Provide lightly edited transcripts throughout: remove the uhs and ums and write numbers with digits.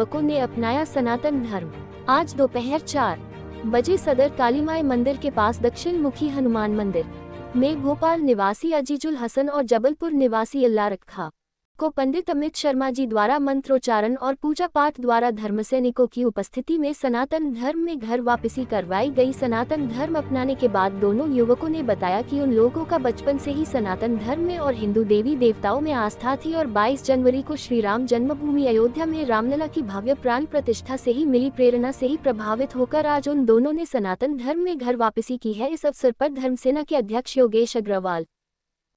युवकों ने अपनाया सनातन धर्म। आज दोपहर 4 बजे सदर कालीमाई मंदिर के पास दक्षिण मुखी हनुमान मंदिर में भोपाल निवासी अजीजुल हसन और जबलपुर निवासी अल्लाह रखा को पंडित अमित शर्मा जी द्वारा मंत्रोच्चारण और पूजा पाठ द्वारा धर्म सैनिकों की उपस्थिति में सनातन धर्म में घर वापसी करवाई गई। सनातन धर्म अपनाने के बाद दोनों युवकों ने बताया कि उन लोगों का बचपन से ही सनातन धर्म में और हिंदू देवी देवताओं में आस्था थी और 22 जनवरी को श्री राम जन्मभूमि अयोध्या में रामलला की भव्य प्राण प्रतिष्ठा से ही मिली प्रेरणा से ही प्रभावित होकर आज उन दोनों ने सनातन धर्म में घर वापसी की है। इस अवसर पर धर्मसेना के अध्यक्ष योगेश अग्रवाल,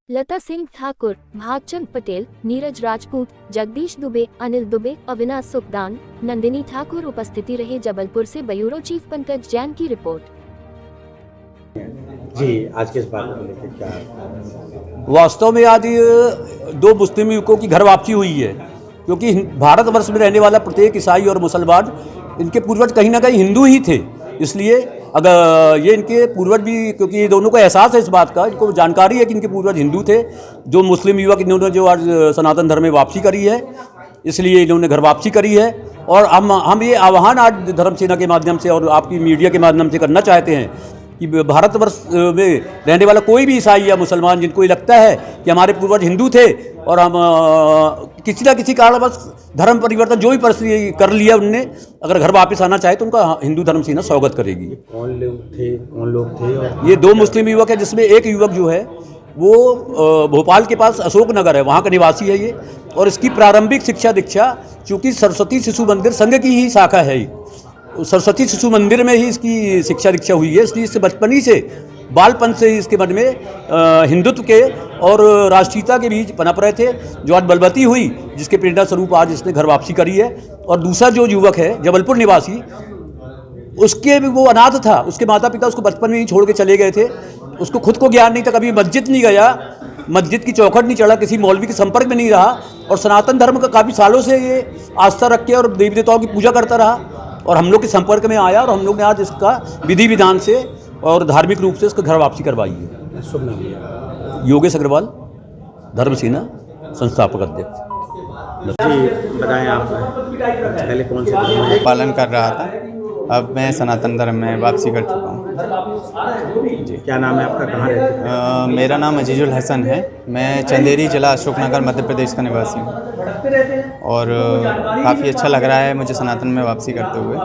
लता सिंह ठाकुर, भागचंद पटेल, नीरज राजपूत, जगदीश दुबे, अनिल दुबे, अविनाश सुखदान, नंदिनी ठाकुर उपस्थिति रहे। जबलपुर से ब्यूरो चीफ पंकज जैन की रिपोर्ट। जी, आज किस बात को लेकर क्या? वास्तव में आज दो मुस्लिम युवकों की घर वापसी हुई है, क्योंकि भारतवर्ष में रहने वाला प्रत्येक ईसाई और मुसलमान इनके पूर्वज कहीं ना कहीं हिंदू ही थे। इसलिए अगर ये इनके पूर्वज भी, क्योंकि ये दोनों को एहसास है इस बात का, इनको जानकारी है कि इनके पूर्वज हिंदू थे। जो मुस्लिम युवक इन्होंने जो आज सनातन धर्म में वापसी करी है, इसलिए इन्होंने घर वापसी करी है। और हम ये आह्वान आज धर्मसेना के माध्यम से और आपकी मीडिया के माध्यम से करना चाहते हैं कि भारतवर्ष में रहने वाला कोई भी ईसाई या मुसलमान जिनको ये लगता है कि हमारे पूर्वज हिंदू थे और हम किसी न किसी कारणवश धर्म परिवर्तन जो भी परिस्थिति कर लिया उनने, अगर घर वापस आना चाहे तो उनका हिंदू धर्मसेना स्वागत करेगी। कौन लोग थे? और ये दो मुस्लिम युवक है, जिसमें एक युवक जो है वो भोपाल के पास अशोक नगर है, वहाँ का निवासी है ये। और इसकी प्रारंभिक शिक्षा दीक्षा, चूँकि सरस्वती शिशु मंदिर संघ की ही शाखा है, सरस्वती शिशु मंदिर में ही इसकी शिक्षा दीक्षा हुई है। इसलिए इससे बचपन ही से, बालपन से ही इसके मन में हिंदुत्व के और राष्ट्रीयता के बीच पनप रहे थे, जो आज बलवती हुई, जिसके प्रेरणा स्वरूप आज इसने घर वापसी करी है। और दूसरा जो युवक है जबलपुर निवासी, उसके भी वो अनाथ था, उसके माता पिता उसको बचपन में ही छोड़ के चले गए थे। उसको खुद को ज्ञान नहीं था, कभी मस्जिद नहीं गया, मस्जिद की चौखट नहीं चढ़ा, किसी मौलवी के संपर्क में नहीं रहा और सनातन धर्म का काफ़ी सालों से ये आस्था रख के और देवी देवताओं की पूजा करता रहा और हम लोग के संपर्क में आया और हम लोग ने आज इसका विधि विधान से और धार्मिक रूप से इसका घर वापसी करवाई है। शुभ नाम? योगेश अग्रवाल, धर्मसेना संस्थापक अध्यक्ष। जी, बताएं आप पहले कौन से धर्म में पालन कर रहा था, अब मैं सनातन धर्म में वापसी कर चुका हूँ। जी, क्या नाम है आपका? कहाँ रहते हैं? मेरा नाम अजीजुल हसन है। मैं चंदेरी जिला अशोकनगर मध्य प्रदेश का निवासी हूँ और काफ़ी अच्छा लग रहा है मुझे सनातन में वापसी करते हुए।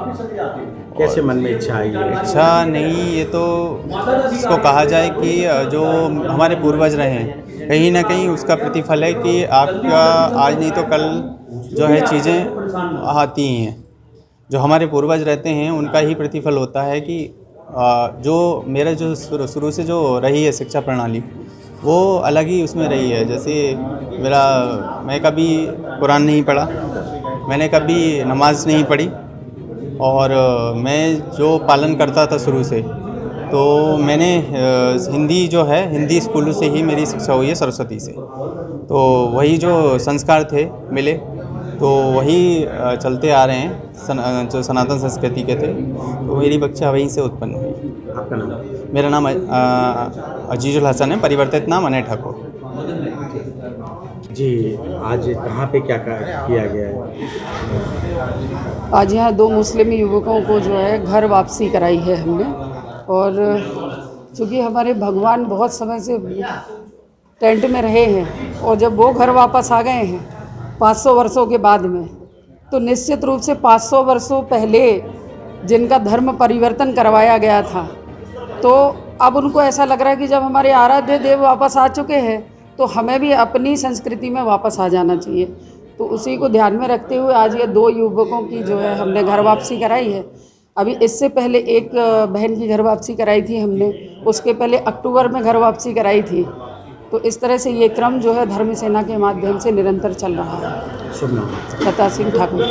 कैसे मन में इच्छा आई है? इच्छा नहीं, ये तो इसको कहा जाए कि जो हमारे पूर्वज रहे हैं, कहीं ना कहीं उसका प्रतिफल है कि आपका आज नहीं तो कल जो है चीज़ें आती ही हैं। जो हमारे पूर्वज रहते हैं उनका ही प्रतिफल होता है कि जो मेरा जो शुरू से जो रही है शिक्षा प्रणाली, वो अलग ही उसमें रही है। जैसे मैं कभी कुरान नहीं पढ़ा, मैंने कभी नमाज नहीं पढ़ी और मैं जो पालन करता था शुरू से, तो मैंने हिंदी जो है हिंदी स्कूलों से ही मेरी शिक्षा हुई है, सरस्वती से। तो वही जो संस्कार थे मिले, तो वही चलते आ रहे हैं, जो सनातन संस्कृति के थे, तो मेरी बच्चा वहीं से उत्पन्न हुई। आपका नाम? मेरा नाम अजीजुल हसन है, परिवर्तित नाम अनय ठाकुर। जी, आज कहाँ पे क्या किया गया है? आज यहाँ दो मुस्लिम युवकों को जो है घर वापसी कराई है हमने। और चूँकि हमारे भगवान बहुत समय से टेंट में रहे हैं और जब वो घर वापस आ गए हैं 500 वर्षों के बाद में, तो निश्चित रूप से 500 वर्षों पहले जिनका धर्म परिवर्तन करवाया गया था, तो अब उनको ऐसा लग रहा है कि जब हमारे आराध्य देव वापस आ चुके हैं तो हमें भी अपनी संस्कृति में वापस आ जाना चाहिए। तो उसी को ध्यान में रखते हुए आज ये दो युवकों की जो है हमने घर वापसी कराई है। अभी इससे पहले एक बहन की घर वापसी कराई थी हमने, उसके पहले अक्टूबर में घर वापसी कराई थी। तो इस तरह से ये क्रम जो है धर्मसेना के माध्यम से निरंतर चल रहा है। शुभ नाम? लता सिंह ठाकुर,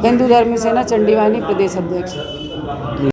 हिंदू धर्मसेना चंडीवानी प्रदेश अध्यक्ष।